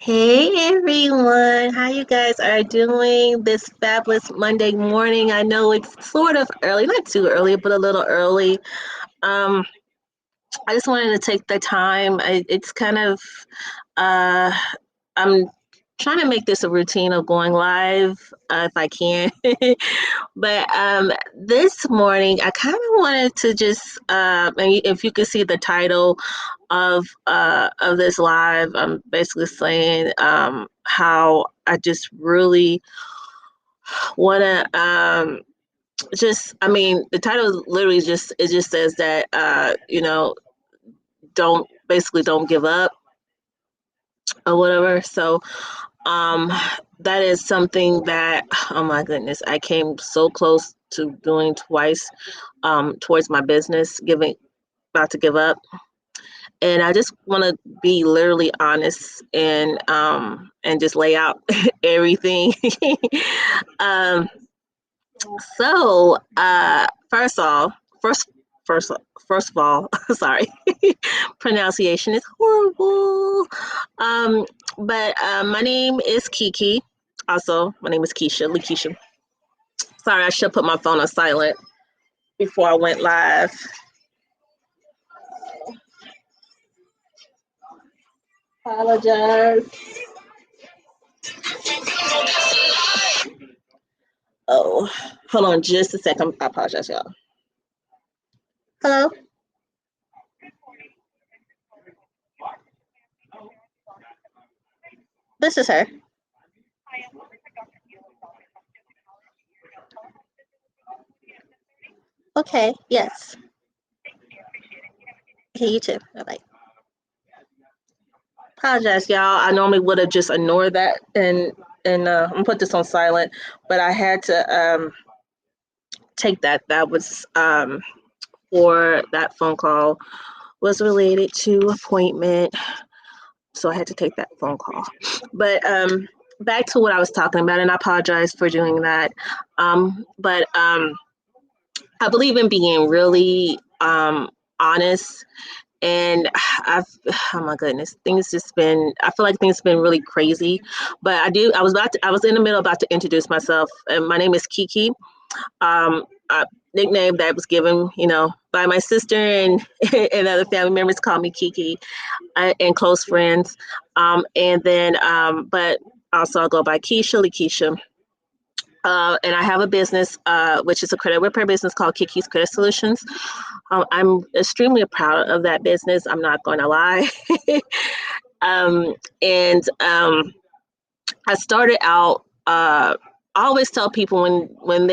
Hey everyone, how you guys are doing this fabulous Monday morning? I know it's sort of early, not too early, but a little early. Um, I just wanted to take the time. It's kind of, uh, I'm trying to make this a routine of going live if I can. But this morning, I kind of wanted to just, and if you could see the title of this live, I'm basically saying how I just really want to just. I mean, the title literally just it just says that don't basically don't give up or whatever. So um, that is something that, oh my goodness, I came so close to doing twice towards my business, giving about to give up. And I just want to be literally honest and just lay out everything. um, so first off, first first of all, sorry, pronunciation is horrible. Um, but my name is Kiki. Also, my name is Lakeisha. Sorry, I should put my phone on silent before I went live. Apologize. Oh, hold on just a second. I apologize, y'all. Hello, this is her. Okay, yes. Okay, you too. Bye bye. Apologize, y'all. I normally would have just ignored that and I'm gonna put this on silent, but I had to take that. That was for that phone call was related to appointment, so I had to take that phone call. But back to what I was talking about, and I apologize for doing that. But I believe in being really honest and I've oh my goodness, things just been I feel like things been really crazy. But I was in the middle about to introduce myself and my name is Kiki. A nickname that was given, by my sister and and other family members call me Kiki and close friends. But also I'll go by Lakeisha. And I have a business, which is a credit repair business called Kiki's Credit Solutions. I'm extremely proud of that business. I'm not going to lie. And I started out. I always tell people when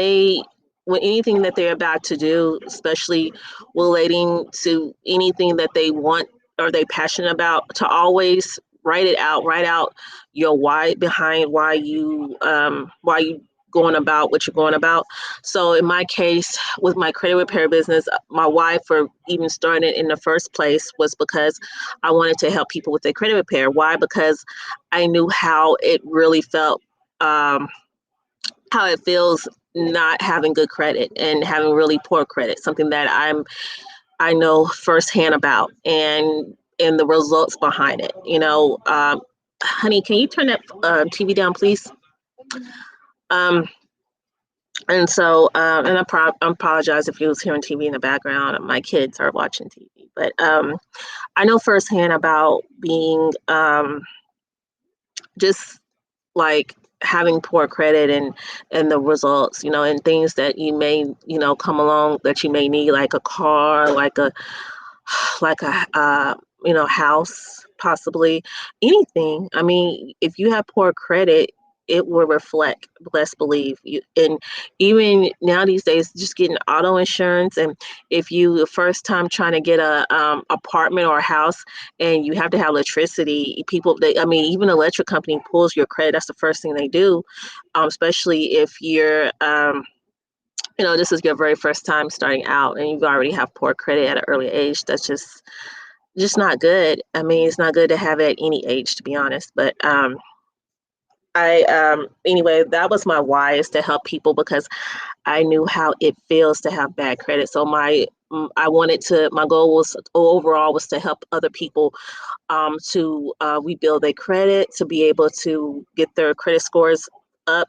anything that they're about to do, especially relating to anything that they want or they passionate about, to always write it out. Write out your why behind why you going about what you're going about. So in my case, with my credit repair business, my why for even starting it in the first place was because I wanted to help people with their credit repair. Why? Because I knew how it really felt, how it feels not having good credit and having really poor credit. Something that I know firsthand about, and the results behind it. Honey, can you turn that TV down, please? Um, I apologize if you was hearing TV in the background. My kids are watching TV, but I know firsthand about being just like having poor credit and the results, and things that you may, come along that you may need, like a car, like a house, possibly anything. I mean, if you have poor credit, it will reflect, best believe you. And even now these days, just getting auto insurance, and if you the first time trying to get a apartment or a house, and you have to have electricity, I mean, even electric company pulls your credit. That's the first thing they do, especially if this is your very first time starting out and you already have poor credit at an early age. That's just not good. I mean, it's not good to have at any age, to be honest. But I anyway, that was my why, is to help people because I knew how it feels to have bad credit. So I wanted to, my goal was overall was to help other people to rebuild their credit, to be able to get their credit scores up.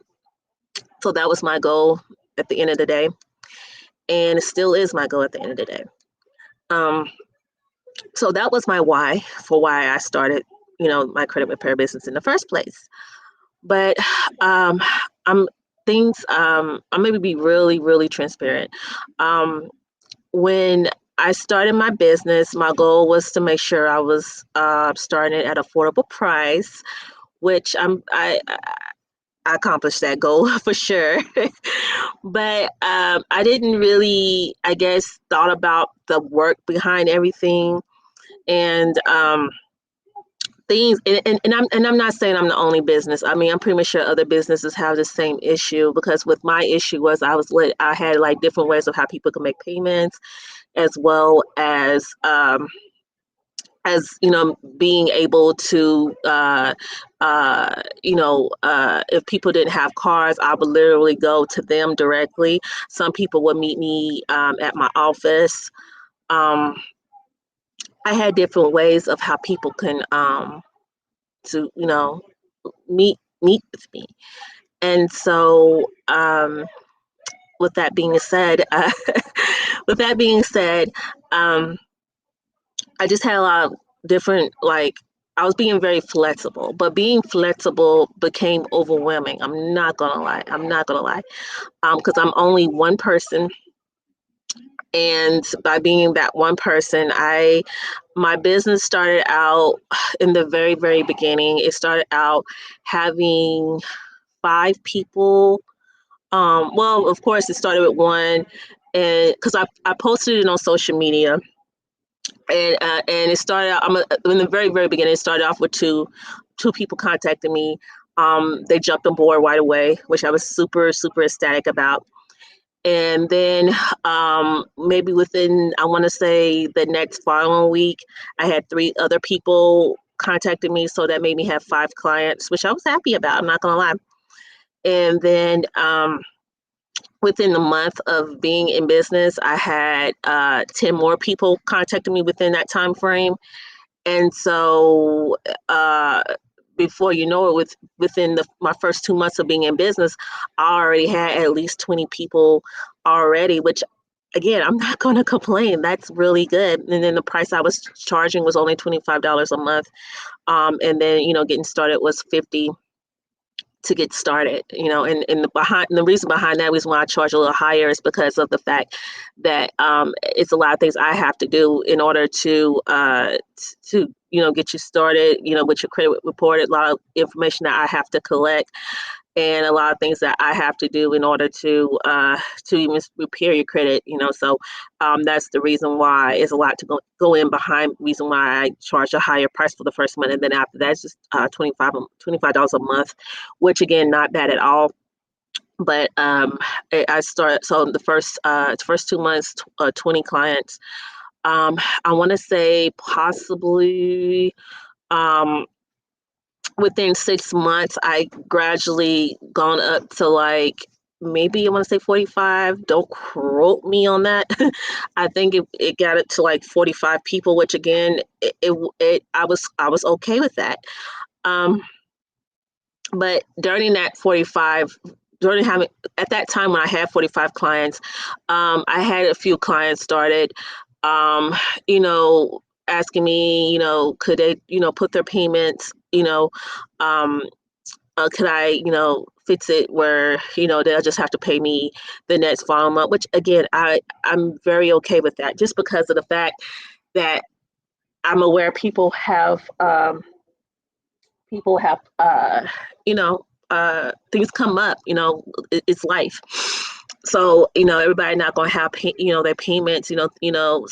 So that was my goal at the end of the day. And it still is my goal at the end of the day. Um, so that was my why for why I started, my credit repair business in the first place. But um, I'm I'm maybe be really, really transparent. Um, when I started my business, my goal was to make sure I was starting at affordable price, which I accomplished that goal for sure. But I didn't really, I guess, thought about the work behind everything and things. And I'm not saying I'm the only business. I mean, I'm pretty much sure other businesses have the same issue because with my issue was I had like different ways of how people can make payments, as well as being able to if people didn't have cars, I would literally go to them directly. Some people would meet me at my office. um, I had different ways of how people can to meet with me. And so with that being said with that being said, um, I just had a lot of different, like, I was being very flexible, but being flexible became overwhelming. I'm not gonna lie. I'm not gonna lie. Because I'm only one person, and by being that one person, my business started out in the very, very beginning. It started out having 5 people. Well, of course, it started with one, and because I posted it on social media, and it started out. In the very, very beginning. It started off with two people contacting me. They jumped on board right away, which I was super, super ecstatic about. And then maybe within, I want to say, the next following week, I had 3 other people contacting me, so that made me have 5 clients, which I was happy about. I'm not gonna lie. And then within the month of being in business, I had 10 more people contacting me within that time frame. And so before you know it, within my first 2 months of being in business, I already had at least 20 people already, which again, I'm not going to complain. That's really good. And then the price I was charging was only $25 a month. And then, getting started was 50 to get started, and the reason behind that, reason why I charge a little higher, is because of the fact that it's a lot of things I have to do in order to get you started, with your credit report. A lot of information that I have to collect, and a lot of things that I have to do in order to even repair your credit. So that's the reason why it's a lot to go in behind. Reason why I charge a higher price for the first month, and then after that, it's just $25 a month, which again, not bad at all. But I started, so the first 2 months, 20 clients. I want to say possibly. Within 6 months, I gradually gone up to, like, maybe I want to say 45. Don't quote me on that. I think it got it to like 45 people, which again, I was okay with that. Um, but during that 45, during having at that time when I had 45 clients, I had a few clients started, um, you know, asking me, could they, put their payments, um, could I, fix it where, they'll just have to pay me the next following month, which again, I'm very okay with that, just because of the fact that I'm aware people have things come up. It's life. So everybody not going to have their payments.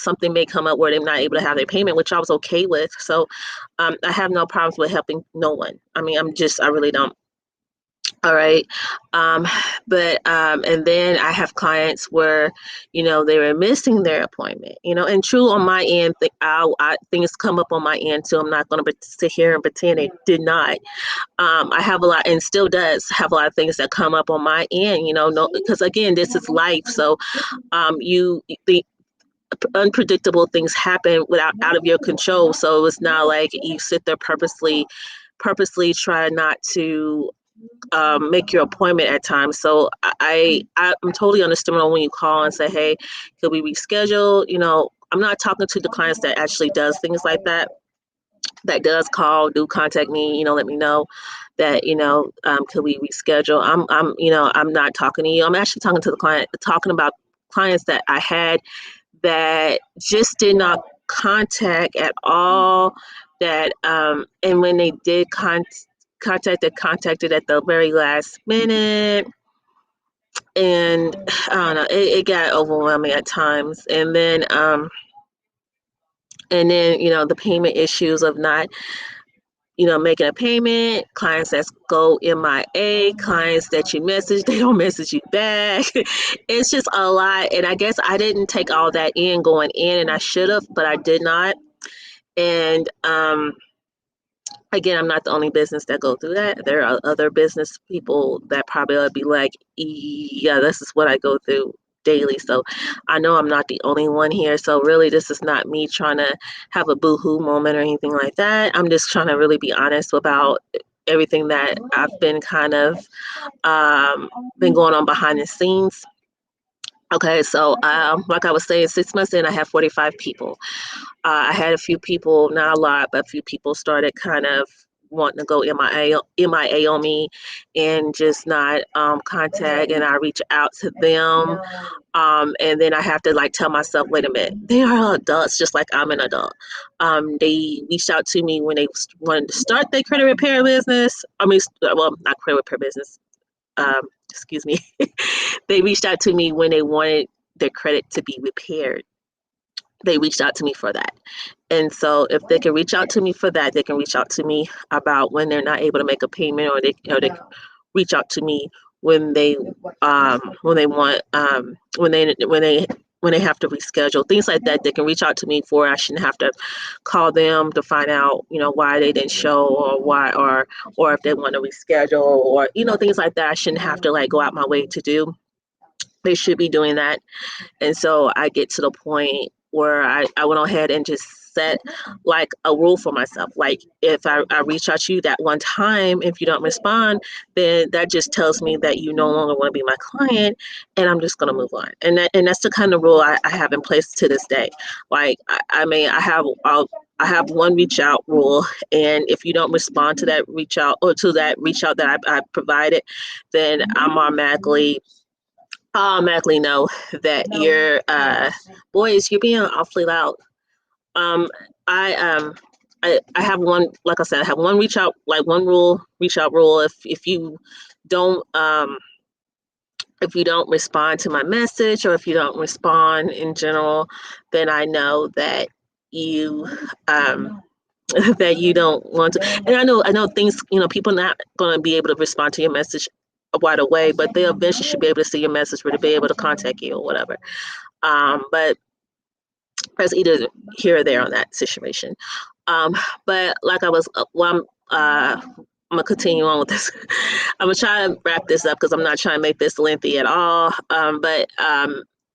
Something may come up where they're not able to have their payment, which I was okay with. So I have no problems with helping no one. I mean, I really don't. All right. Um, but and then I have clients where, they were missing their appointment, and true on my end, things come up on my end too. I'm not going to sit here and pretend it did not. I have a lot, and still does have a lot of things that come up on my end, no, because again, this is life. So you the unpredictable things happen without out of your control. So it's not like you sit there purposely try not to make your appointment at times. So I'm totally understandable when you call and say, hey, could we reschedule? I'm not talking to the clients that actually does things like that. That does call, do contact me, let me know that, could we reschedule? I'm not talking to you. I'm actually talking to the client, talking about clients that I had that just did not contact at all. That and when they did contact, they contacted at the very last minute, and I don't know, it got overwhelming at times. And then the payment issues of not making a payment, clients that go MIA, clients that you message, they don't message you back. It's just a lot. And I guess I didn't take all that in going in, and I should have, but I did not. And again, I'm not the only business that go through that. There are other business people that probably would be like, yeah, this is what I go through daily. So I know I'm not the only one here. So really, this is not me trying to have a boo-hoo moment or anything like that. I'm just trying to really be honest about everything that I've been kind of been going on behind the scenes. Okay, so like I was saying, 6 months in, I have 45 people. I had a few people, not a lot, but a few people started kind of wanting to go MIA on me and just not contact. And I reach out to them. And then I have to like tell myself, wait a minute, they are adults just like I'm an adult. They reached out to me when they wanted to start their credit repair business. I mean, well, not credit repair business. Um, excuse me. They reached out to me when they wanted their credit to be repaired. They reached out to me for that. And so if they can reach out to me for that, they can reach out to me about when they're not able to make a payment, or they reach out to me when they want when they have to reschedule, things like that. They can reach out to me for. I shouldn't have to call them to find out why they didn't show, or why, or if they want to reschedule, or things like that. I shouldn't have to like go out my way to do. They should be doing that. And so I get to the point where I went ahead and just set like a rule for myself. Like if I reach out to you that one time, if you don't respond, then that just tells me that you no longer want to be my client, and I'm just gonna move on. And that's the kind of rule I have in place to this day. Like I mean I have one reach out rule, and if you don't respond to that reach out, or to that reach out that I provided, then I automatically know that you're boys, you're being awfully loud. um I I have one, like I said, I have one reach out, like one reach out rule. Don't um if you don't respond to my message, or if you don't respond in general, then I know that you that you don't want to. And I know things, people not going to be able to respond to your message right away, but they eventually should be able to see your message, or to be able to contact you or whatever. But that's either here or there on that situation. But like I was, I'm gonna continue on with this. I'm gonna try to wrap this up because I'm not trying to make this lengthy at all. But I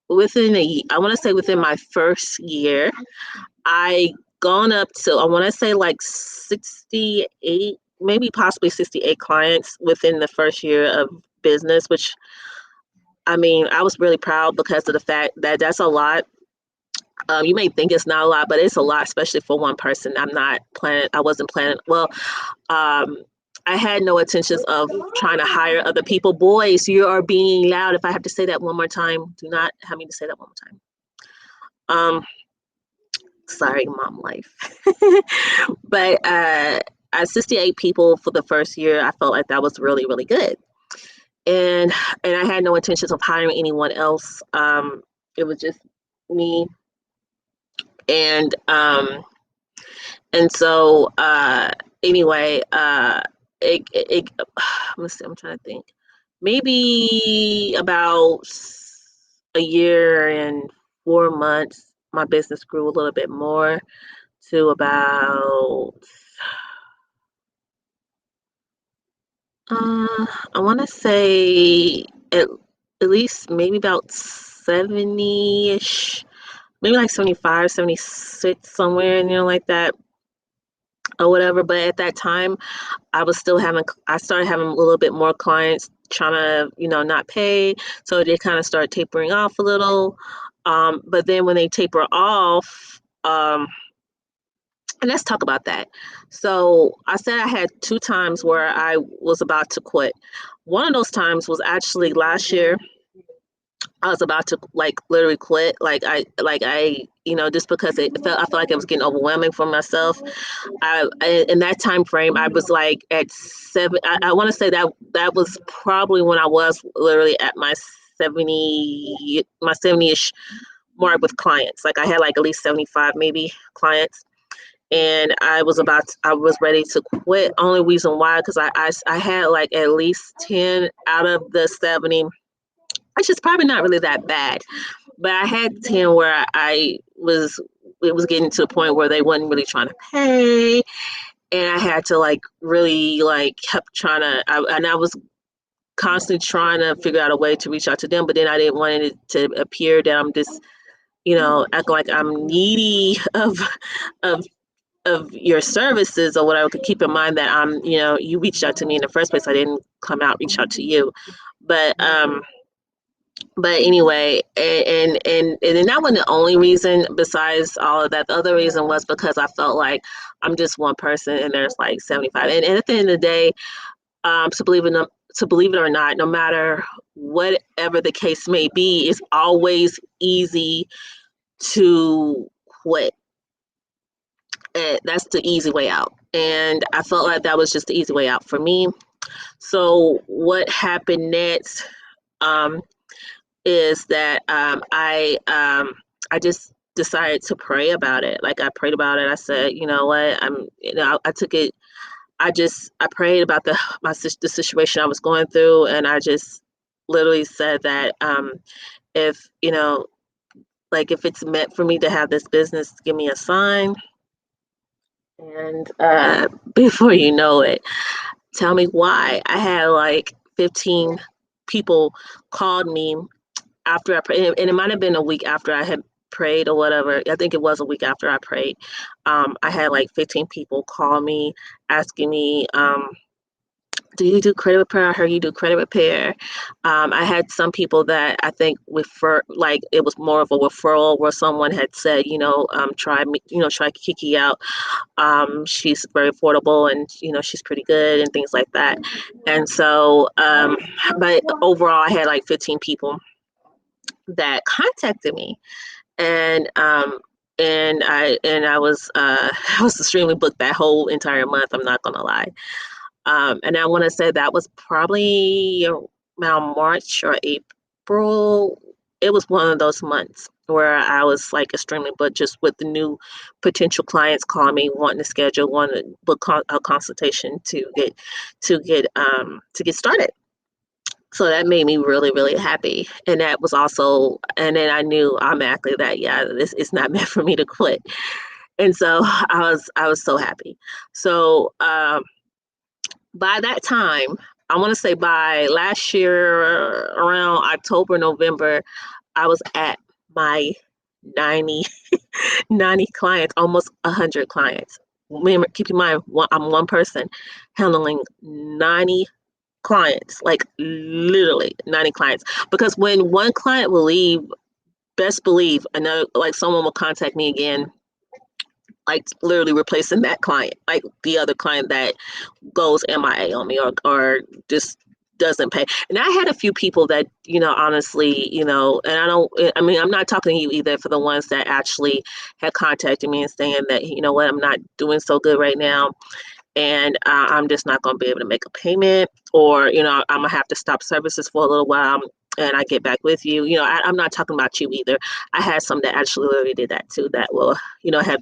want to say within my first year, I gone up to, I want to say like 68, maybe possibly 68 clients within the first year of business, which I mean, I was really proud because of the fact that that's a lot. You may think it's not a lot, but it's a lot, especially for one person. I wasn't planning. Well, um, I had no intentions of trying to hire other people. Boys, you are being loud. If I have to say that one more time, do not have me to say that one more time. Sorry, mom life. But at 68 people for the first year, I felt like that was really, really good. And I had no intentions of hiring anyone else. It was just me. And so anyway, it let's see, I'm trying to think. Maybe about a year and 4 months, my business grew a little bit more to about I want to say at least maybe about 70-ish maybe like 75, 76, somewhere in there like that or whatever. But at that time, I started having a little bit more clients trying to, not pay. So they kind of started tapering off a little. But then when they taper off, and let's talk about that. So I said I had two times where I was about to quit. One of those times was actually last year. I was about to like literally quit. Just because I felt like it was getting overwhelming for myself. In that time frame, I was like at seven. I want to say that was probably when I was literally at my 70-ish mark with clients. Like I had like at least 75 maybe clients, and I was ready to quit. Only reason why, because I had like at least 10 out of the 70, which is probably not really that bad, but I had 10 where it was getting to the point where they wasn't really trying to pay, and I had to like really like kept trying to, and I was constantly trying to figure out a way to reach out to them, but then I didn't want it to appear that I'm just, acting like I'm needy of of your services or whatever. Could keep in mind that you reached out to me in the first place. I didn't come out reach out to you, but anyway, and then that wasn't the only reason. Besides all of that, the other reason was because I felt like I'm just one person and there's like 75. And at the end of the day, to believe it or not, no matter whatever the case may be, it's always easy to quit. And that's the easy way out. And I felt like that was just the easy way out for me. So what happened next? Is that I just decided to pray about it. Like I prayed about it. I said, you know what, I took it. I prayed about the situation I was going through, and I just literally said that if like if it's meant for me to have this business, give me a sign. And before you know it, tell me why. I had like 15 people called me after I prayed, and it might have been a week after I had prayed or whatever. I think it was a week after I prayed. I had like 15 people call me asking me, do you do credit repair? I heard you do credit repair. I had some people that I think like it was more of a referral where someone had said, try me, try Kiki out. She's very affordable and, she's pretty good and things like that. And so, but overall, I had like 15 people that contacted me, and I was I was extremely booked that whole entire month. I'm not gonna lie, and I want to say that was probably around March or April. It was one of those months where I was like extremely booked, just with the new potential clients calling me, wanting to book a consultation to get started. So that made me really, really happy. And that was also, and then I knew automatically that, yeah, this is not meant for me to quit. And so I was so happy. So by that time, I want to say by last year, around October, November, I was at my 90, 90 clients, almost 100 clients. Remember, keep in mind, I'm one person handling 90 clients, like literally 90 clients. Because when one client will leave, best believe another, like someone will contact me again, like literally replacing that client, like the other client that goes MIA on me, or just doesn't pay. And I had a few people that, honestly, I mean, I'm not talking to you either, for the ones that actually had contacted me and saying that, what, I'm not doing so good right now, and I'm just not going to be able to make a payment, or I'm gonna have to stop services for a little while, and I get back with you. I'm not talking about you either. I had some that actually literally did that too, that will have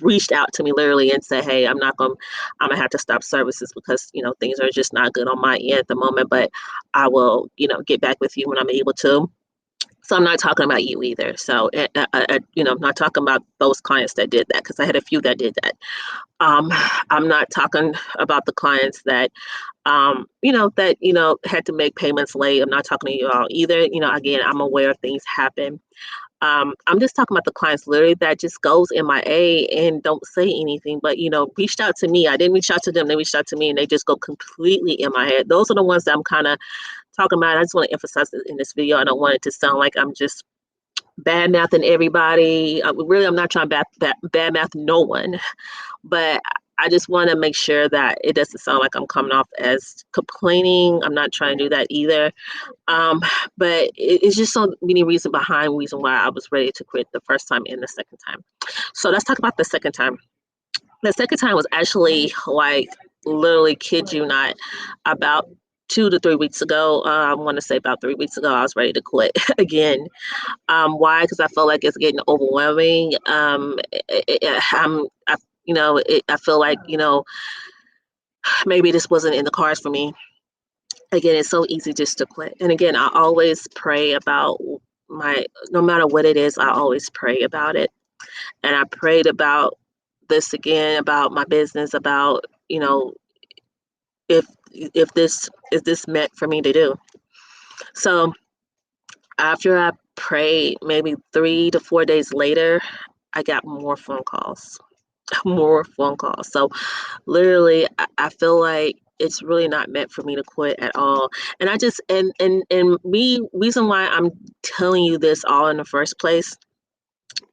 reached out to me literally and said, hey, I'm gonna have to stop services because things are just not good on my end at the moment, but I will get back with you when I'm able to. So I'm not talking about you either. So I'm not talking about those clients that did that, because I had a few that did that. I'm not talking about the clients that, had to make payments late. I'm not talking to you all either. Again, I'm aware things happen. I'm just talking about the clients literally that just goes MIA and don't say anything, but reached out to me. I didn't reach out to them. They reached out to me and they just go completely MIA. Those are the ones that I'm kind of talking about. I just want to emphasize it in this video. I don't want it to sound like I'm just bad mouthing everybody. Really, I'm not trying to bad mouth no one, but I just want to make sure that it doesn't sound like I'm coming off as complaining. I'm not trying to do that either. But it's just so many reason why I was ready to quit the first time and the second time. So let's talk about the second time. The second time was actually like literally, kid you not, about 2 to 3 weeks ago. I want to say about 3 weeks ago, I was ready to quit again. Why? Because I felt like it's getting overwhelming. I feel like maybe this wasn't in the cards for me. Again, it's so easy just to quit. And again, I always pray about no matter what it is, I always pray about it. And I prayed about this again, about my business, about, if this is this meant for me to do. So after I prayed, maybe 3 to 4 days later, I got more phone calls. More phone calls. So literally, I feel like it's really not meant for me to quit at all. And I just and me reason why I'm telling you this all in the first place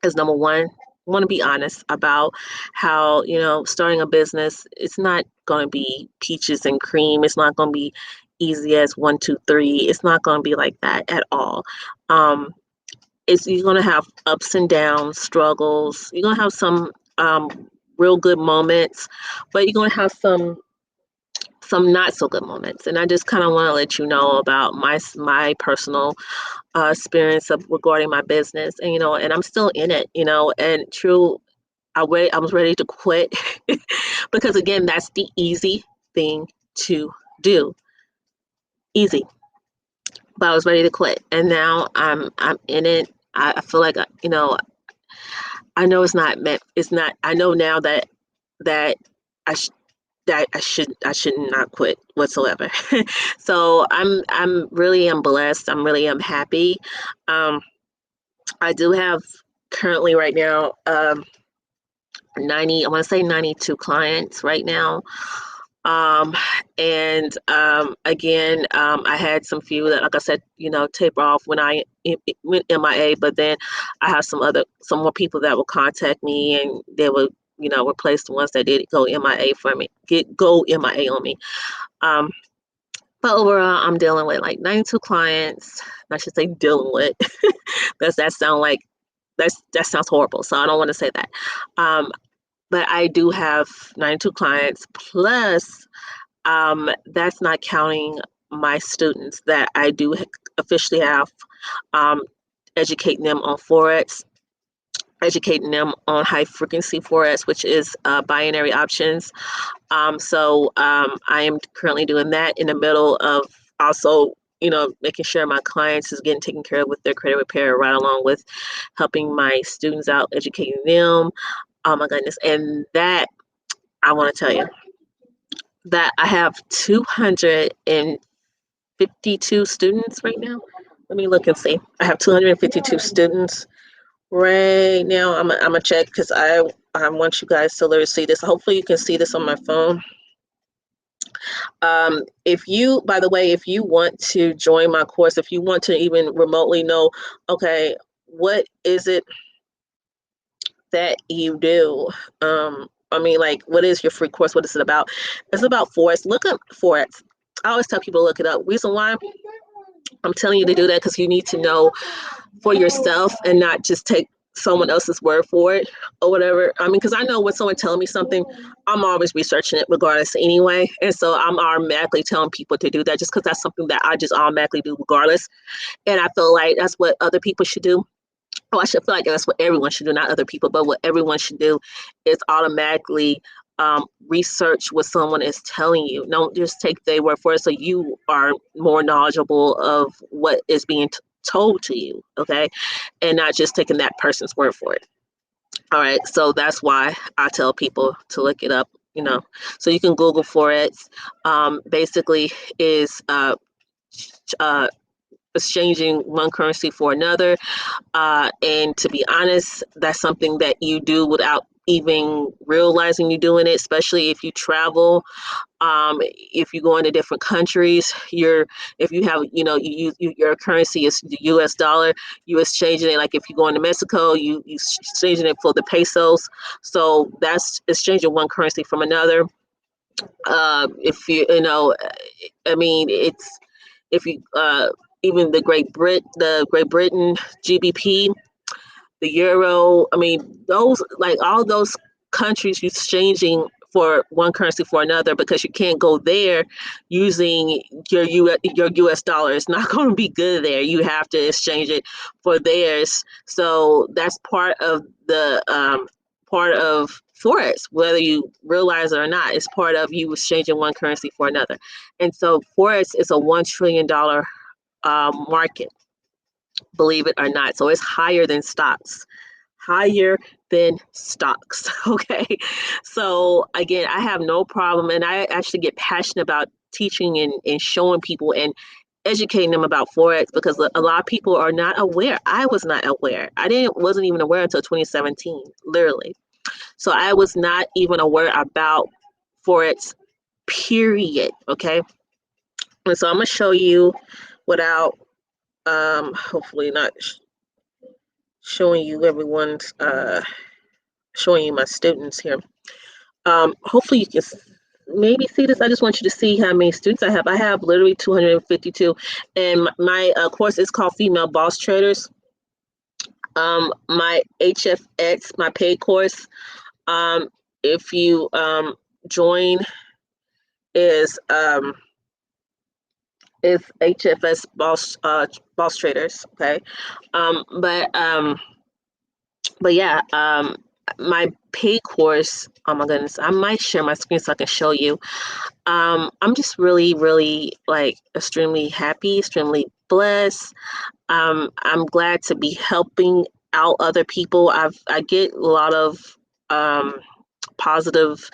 is, number one, I want to be honest about how starting a business, it's not going to be peaches and cream. It's not going to be easy as 1, 2, 3. It's not going to be like that at all. You're going to have ups and downs, struggles. You're going to have some real good moments, but you're going to have some not so good moments. And I just kind of want to let you know about my personal experience regarding my business, and I'm still in it, and true. I was ready to quit because again, that's the easy thing to do. Easy. But I was ready to quit, and now I'm in it. I feel like I know it's not meant. It's not. I know now that I sh- that I should not quit whatsoever. So I'm really am blessed. I'm really am happy. I do have currently right now 90. I want to say 92 clients right now. And again, I had some few that, like I said, taper off when I went MIA, but then I have some more people that will contact me and they will, replace the ones that did go MIA for me, go MIA on me. But overall, I'm dealing with like 92 clients. I should say dealing with. That sounds horrible. So I don't want to say that. But I do have 92 clients plus. That's not counting my students that I do officially have, educating them on Forex, educating them on high frequency Forex, which is binary options. So I am currently doing that in the middle of also, making sure my clients is getting taken care of with their credit repair, right along with helping my students out, educating them. Oh my goodness. And that, I want to tell you that I have 252 students right now. Let me look and see. I have 252 students right now. I'm gonna check because I want you guys to literally see this. Hopefully you can see this on my phone. If you, by the way, if you want to join my course, if you want to even remotely know, okay, what is it that you do? Like, what is your free course? What is it about? It's about Forex. Look up Forex. I always tell people to look it up. Reason why I'm telling you to do that, because you need to know for yourself and not just take someone else's word for it or whatever. Because I know when someone telling me something, I'm always researching it regardless anyway. And so I'm automatically telling people to do that just because that's something that I just automatically do regardless. And I feel like that's what other people should do. Oh, I should feel like that's what everyone should do, not other people, but what everyone should do is automatically research what someone is telling you. Don't just take their word for it, so you are more knowledgeable of what is being told to you, okay? And not just taking that person's word for it. All right, so that's why I tell people to look it up, So you can Google Forex. Basically is exchanging one currency for another. And to be honest, that's something that you do without even realizing you're doing it, especially if you travel. If you go into different countries, if you have, your currency is the US dollar, you exchanging it. Like if you go into Mexico, you exchanging it for the pesos. So that's exchanging one currency from another. If I mean, if you, even the Great Britain GBP, the euro. I mean, those, like all those countries exchanging for one currency for another, because you can't go there using your US dollar. It's not going to be good there. You have to exchange it for theirs. So that's part of Forex, whether you realize it or not. It's part of you exchanging one currency for another. And so Forex is a $1 trillion market, believe it or not. So it's higher than stocks. Higher than stocks. Okay. So again, I have no problem, and I actually get passionate about teaching and showing people and educating them about Forex, because a lot of people are not aware. I was not aware. Wasn't even aware until 2017, literally. So I was not even aware about Forex, period. Okay. And so I'm gonna show you without hopefully not showing you everyone's showing you my students here. Hopefully you can maybe see this. I just want you to see how many students I have. I have literally 252, and my course is called Female Boss Traders. My HFX, my paid course, if you join, is HFS Boss Traders. Okay. But yeah, my paid course, oh my goodness, I might share my screen so I can show you. I'm just really, really like extremely happy, extremely blessed. I'm glad to be helping out other people. I get a lot of positive,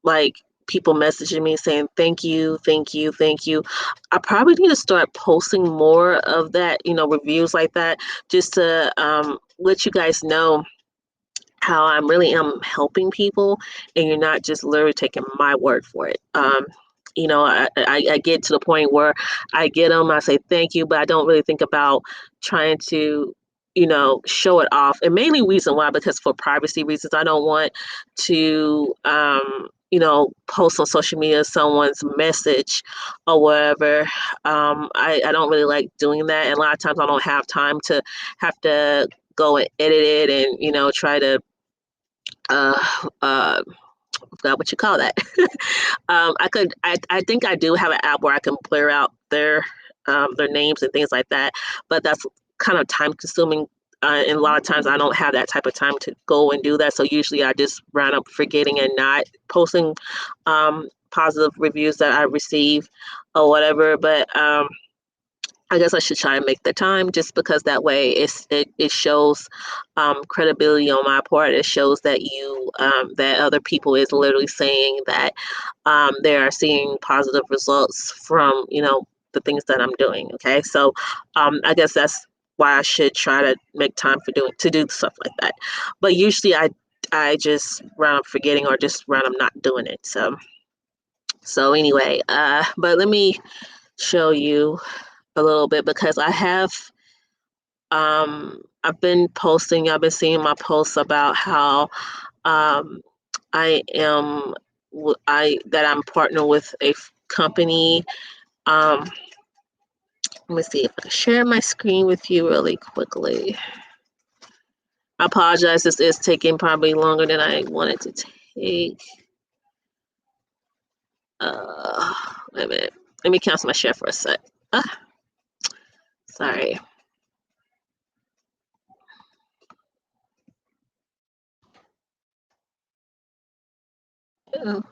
like people messaging me saying thank you, thank you, thank you. I probably need to start posting more of that, reviews like that, just to let you guys know how I really am helping people, and you're not just literally taking my word for it. I get to the point where I get them, I say thank you, but I don't really think about trying to, show it off. And mainly reason why, because for privacy reasons, I don't want to, post on social media someone's message or whatever. I don't really like doing that. And a lot of times I don't have time to have to go and edit it and, try to uh forgot what you call that. I think I do have an app where I can blur out their names and things like that, but that's kind of time consuming. And a lot of times I don't have that type of time to go and do that. So usually I just round up forgetting and not posting positive reviews that I receive or whatever. But I guess I should try and make the time, just because that way it shows credibility on my part. It shows that that other people is literally saying that they are seeing positive results from the things that I'm doing. Okay, so I guess that's why I should try to make time to do stuff like that. But usually I just round up forgetting, or just round up not doing it. So anyway, but let me show you a little bit, because I've been posting, I've been seeing my posts about how that I'm partnered with a company. Let me see if I can share my screen with you really quickly. I apologize, this is taking probably longer than I wanted to take. Wait a minute. Let me cancel my share for a sec. Sorry. Oh.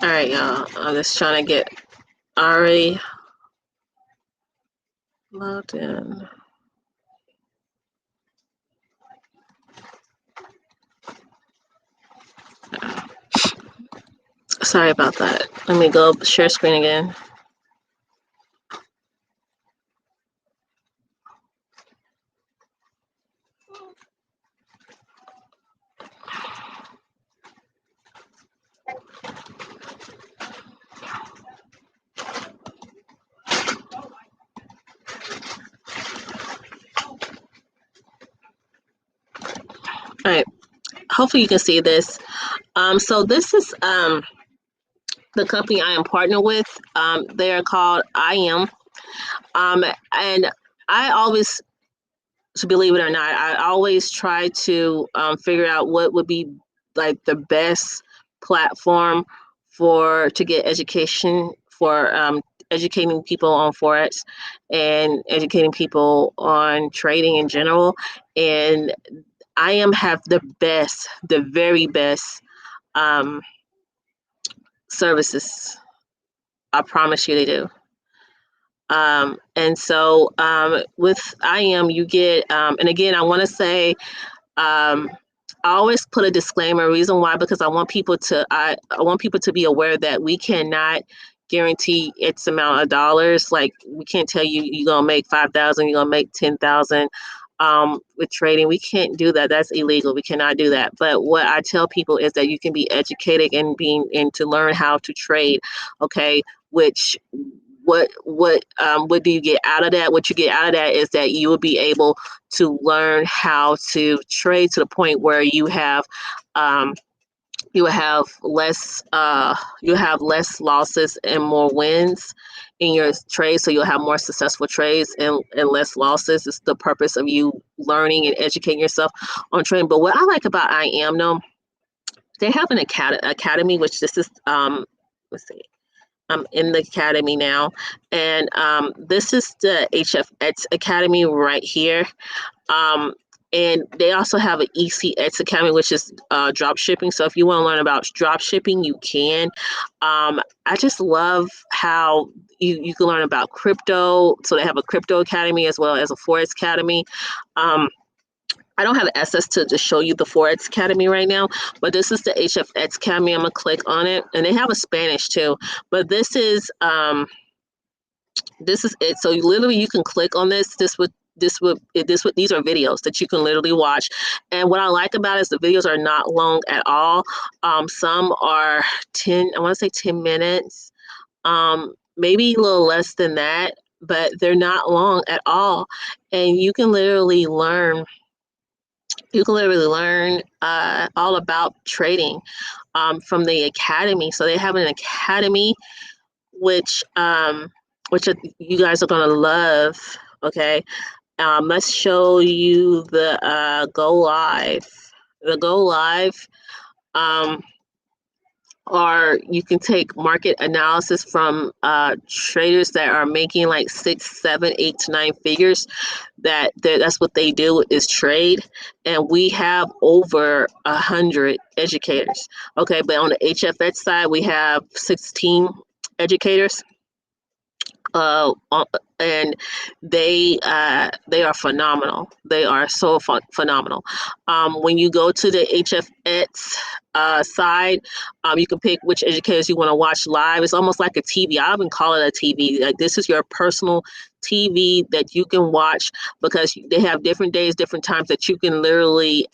All right, y'all. I'm just trying to get Ari logged in. Sorry about that. Let me go share screen again. All right. Hopefully you can see this. So this is the company I am partnered with. They are called IM. And I always, to believe it or not, I always try to figure out what would be like the best platform to get education for educating people on forex and educating people on trading in general. And IM have the very best services. I promise you they do. And so with IM, you get, and again, I want to say, I always put a disclaimer. Reason why? Because I want people to be aware that we cannot guarantee X amount of dollars. Like we can't tell you you're gonna make 5,000, you're gonna make 10,000. With trading, we can't do that. That's illegal. We cannot do that. But what I tell people is that you can be educated and to learn how to trade. Okay, which what do you get out of that? What you get out of that is that you will be able to learn how to trade to the point where you have less losses and more wins in your trade, so you'll have more successful trades and less losses. It's the purpose of you learning and educating yourself on trading. But what I like about IM though, they have an academy, which this is let's see, I'm in the academy now, and this is the HFX Academy right here. And they also have an ECX Academy, which is drop shipping. So if you want to learn about drop shipping, you can. I just love how you can learn about crypto. So they have a crypto academy as well as a Forex academy. I don't have access to show you the Forex Academy right now, but this is the HFX Academy. I'm gonna click on it, and they have a Spanish too. But this is it. So literally, you can click on this. These are videos that you can literally watch. And what I like about it is the videos are not long at all. Some are 10. I want to say 10 minutes. Maybe a little less than that, but they're not long at all, and you can literally learn. All about trading from the academy. So they have an academy, which you guys are gonna love. Okay, let's show you the go live. The go live. Or you can take market analysis from traders that are making like 6, 7, 8 to 9 figures. That's what they do is trade, and we have over 100 educators. Okay, but on the HFX side, we have 16 educators. And they are phenomenal. They are so phenomenal. When you go to the HFX side, you can pick which educators you want to watch live. It's almost like a TV. I even call it a TV. Like this is your personal TV that you can watch, because they have different days, different times that you can literally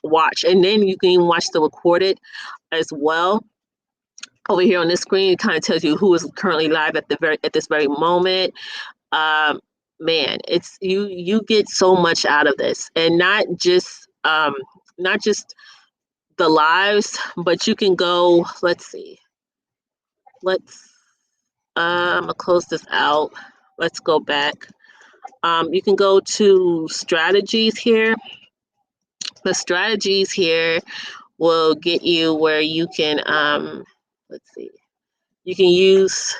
watch, and then you can even watch the recorded as well. Over here on this screen, it kind of tells you who is currently live at this very moment. Man, it's you get so much out of this, and not just the lives, but you can go. Let's see. I'm gonna close this out. Let's go back. You can go to strategies here. The strategies here will get you where you can let's see. You can use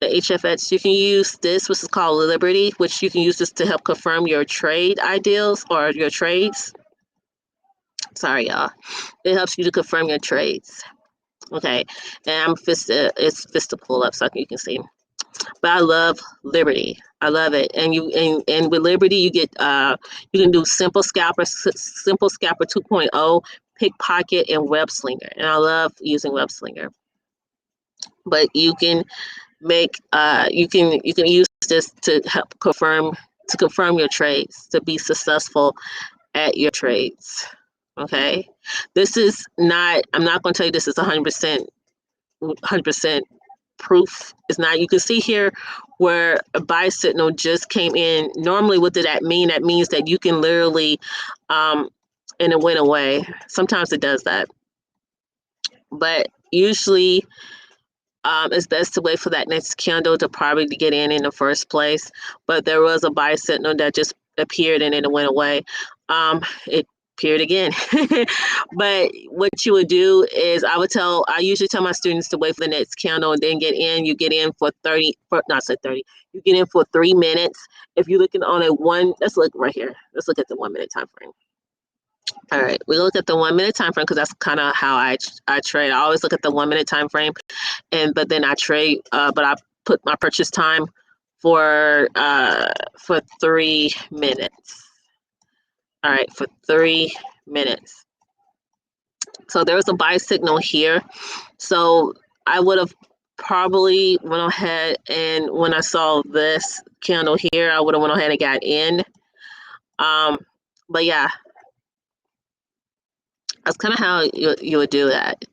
the HFX. You can use this, which is called Liberty, which you can use this to help confirm your trade ideals or your trades. Sorry, y'all. It helps you to confirm your trades. Okay, and it's to pull up so you can see. But I love Liberty. I love it. And with Liberty, you get you can do Simple Scalper 2.0, Pickpocket, and Web Slinger. And I love using Web Slinger. But you can make you can use this to help confirm your trades, to be successful at your trades. Okay, this is not, I'm not going to tell you this is 100% proof. It's not. You can see here where a buy signal just came in. Normally, what does that mean? That means that you can literally and it went away. Sometimes it does that, but usually it's best to wait for that next candle to probably get in the first place. But there was a buy signal that just appeared and then it went away. It appeared again. But what you would do is I usually tell my students to wait for the next candle and then get in. You get in for 30, you get in for 3 minutes. If you're looking on let's look right here. Let's look at the 1 minute time frame. All right, we look at the 1 minute time frame because that's kind of how I trade. I always look at the 1 minute time frame, but then I trade. But I put my purchase time for 3 minutes. All right, for 3 minutes. So there was a buy signal here. So I would have probably went ahead, and when I saw this candle here, I would have went ahead and got in. But yeah, that's kind of how you would do that.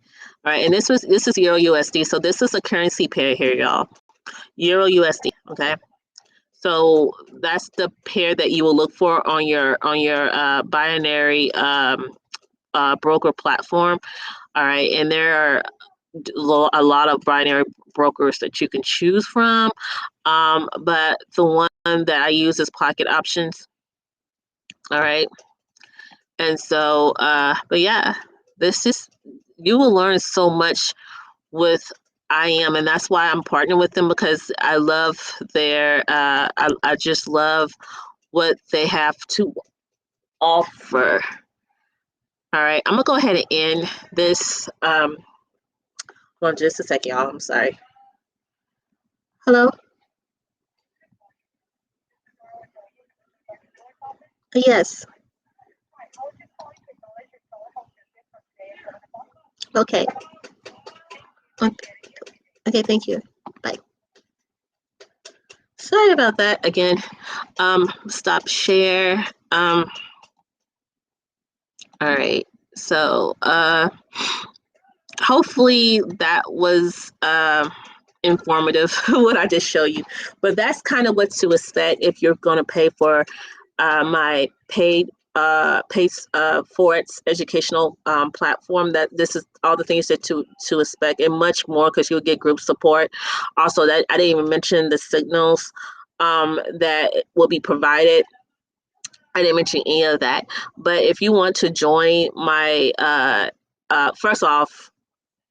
All right, and this is Euro USD. So this is a currency pair here, y'all. Euro USD. Okay. So that's the pair that you will look for on your binary broker platform. All right, and there are a lot of binary brokers that you can choose from, but the one that I use is Pocket Options. All right, and so but yeah, you will learn so much with IM, and that's why I'm partnering with them, because I love their I just love what they have to offer. All right, I'm gonna go ahead and end this. Hold on just a second, y'all. I'm sorry. Hello? Yes. Okay. Okay, thank you. Bye. Sorry about that again. Stop share. All right. So hopefully that was informative what I just showed you. But that's kind of what to expect if you're going to pay for my paid Forex educational platform. That this is all the things that to expect, and much more, because you'll get group support. Also, that I didn't even mention the signals that will be provided. I didn't mention any of that. But if you want to join my first off,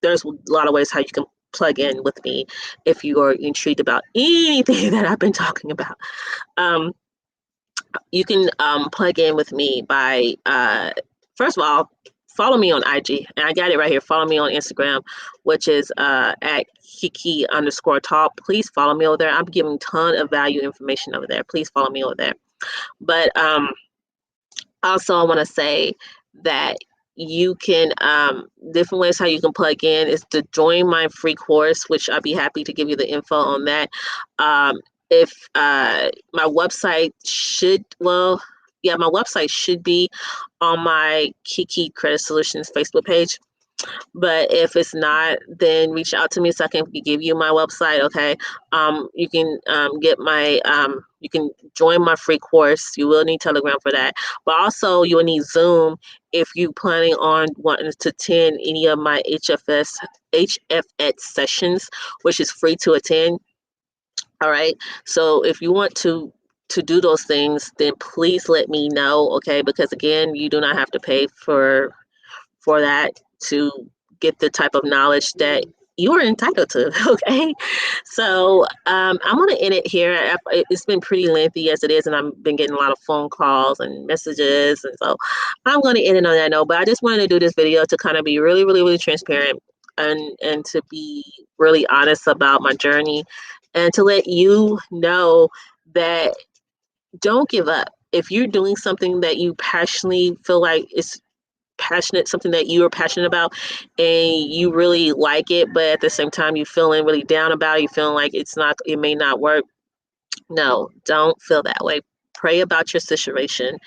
there's a lot of ways how you can plug in with me if you are intrigued about anything that I've been talking about. You can plug in with me by first of all, follow me on IG, and I got it right here. Follow me on Instagram, which is at Kiki_talk. Please follow me over there. I'm giving a ton of value information over there. Please follow me over there. But also, I want to say that you can different ways how you can plug in is to join my free course, which I'll be happy to give you the info on that. If my website my website should be on my Kiki Credit Solutions Facebook page. But if it's not, then reach out to me so I can give you my website. Okay. You can get my you can join my free course. You will need Telegram for that, but also you will need Zoom if you planning on wanting to attend any of my HFS sessions, which is free to attend. All right. So if you want to do those things, then please let me know. Okay, because again, you do not have to pay for that to get the type of knowledge that you are entitled to. Okay, so I'm going to end it here. It's been pretty lengthy as it is, and I've been getting a lot of phone calls and messages, and so I'm going to end it on that note. But I just wanted to do this video to kind of be really, really, really transparent, and to be really honest about my journey, and to let you know that don't give up. If you're doing something that you passionately feel like is passionate, something that you are passionate about, and you really like it, but at the same time you feeling really down about it, you feeling like it may not work. No, don't feel that way. Pray about your situation,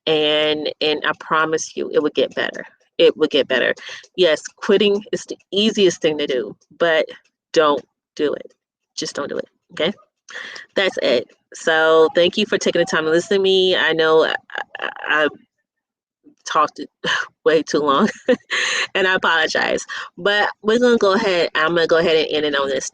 and I promise you it will get better. It will get better. Yes, quitting is the easiest thing to do, but don't do it. Just don't do it. Okay? That's it. So thank you for taking the time to listen to me. I know I talked way too long and I apologize. But we're gonna go ahead. I'm gonna go ahead and end it on this.